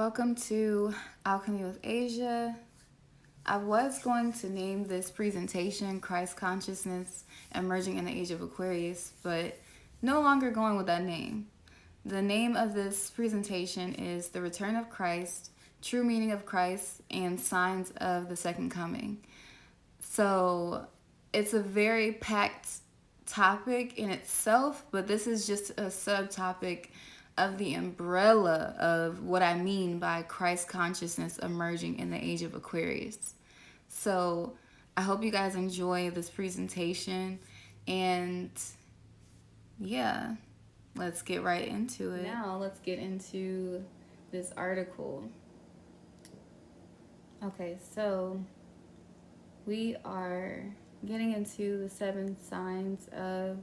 Welcome to Alchemy with Asia. I was going to name this presentation Christ Consciousness Emerging in the Age of Aquarius, but no longer going with that name. The name of this presentation is The Return of Christ, True Meaning of Christ, and Signs of the Second Coming. So it's a very packed topic in itself, but this is just a subtopic of the umbrella of what I mean by Christ consciousness emerging in the age of Aquarius. So I hope you guys enjoy this presentation, and yeah, let's get right into it. Now let's get into this article. Okay, so we are getting into the 7 signs of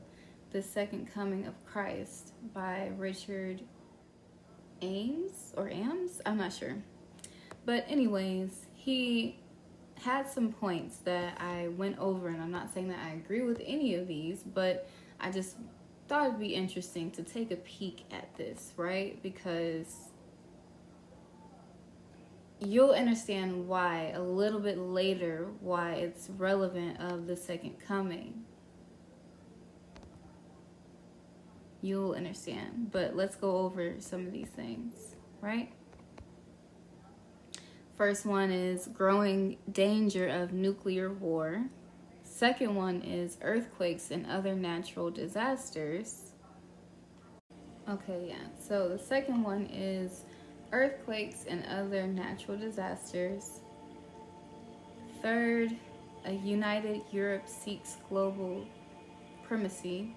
the second coming of Christ by Richard Ames, I'm not sure. But anyways, he had some points that I went over, and I'm not saying that I agree with any of these, but I just thought it'd be interesting to take a peek at this, right? Because you'll understand why a little bit later, why it's relevant of the second coming. You'll understand, but let's go over some of these things, right? First one is growing danger of nuclear war. Second one is earthquakes and other natural disasters. Okay, yeah, so the second one is earthquakes and other natural disasters. Third, a united Europe seeks global primacy.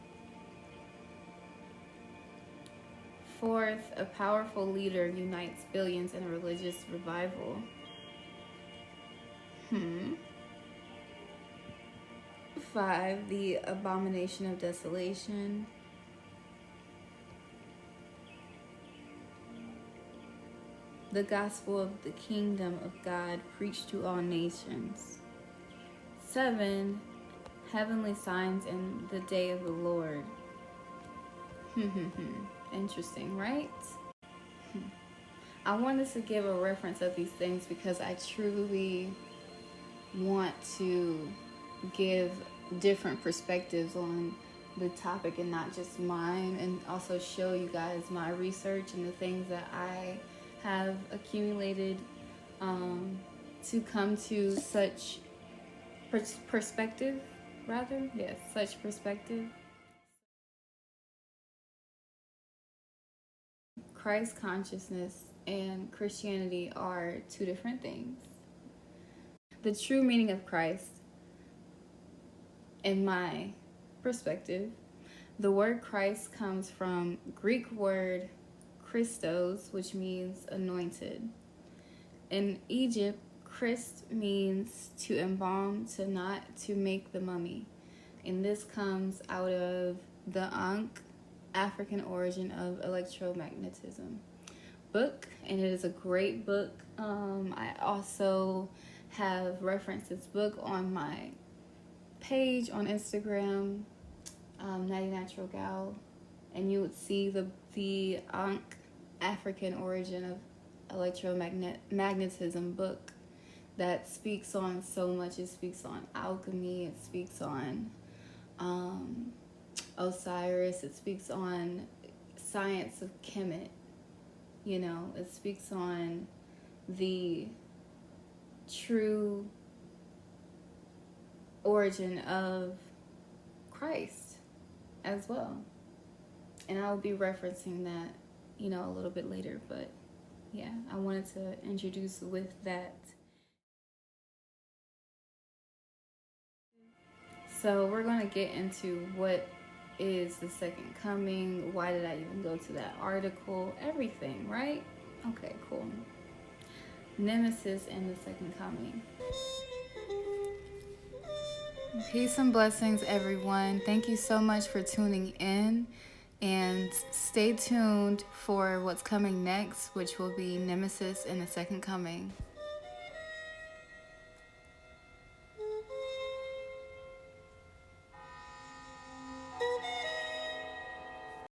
Fourth, a powerful leader unites billions in a religious revival. 5, the abomination of desolation. The gospel of the kingdom of God preached to all nations. 7, heavenly signs in the day of the Lord. Interesting, right? I wanted to give a reference of these things because I truly want to give different perspectives on the topic and not just mine, and also show you guys my research and the things that I have accumulated to come to such perspective, such perspective. Christ consciousness and Christianity are 2 different things. The true meaning of Christ, in my perspective, the word Christ comes from Greek word Christos, which means anointed. In Egypt, Christ means to embalm, to knot, to make the mummy. And this comes out of the Ankh, African origin of electromagnetism book, and it is a great book. I also have referenced this book on my page on Instagram, Natty Natural Gal, and you would see the Ankh, African origin of electromagnetism book that speaks on so much. It speaks on alchemy, it speaks on Osiris, it speaks on science of Kemet, it speaks on the true origin of Christ as well. And I'll be referencing that, a little bit later, but yeah, I wanted to introduce with that. So we're going to get into what is the second coming, why did I even go to that article, everything, right? Okay, cool. Nemesis and the second coming. Peace and blessings, everyone. Thank you so much for tuning in, and stay tuned for what's coming next, which will be Nemesis and the second coming.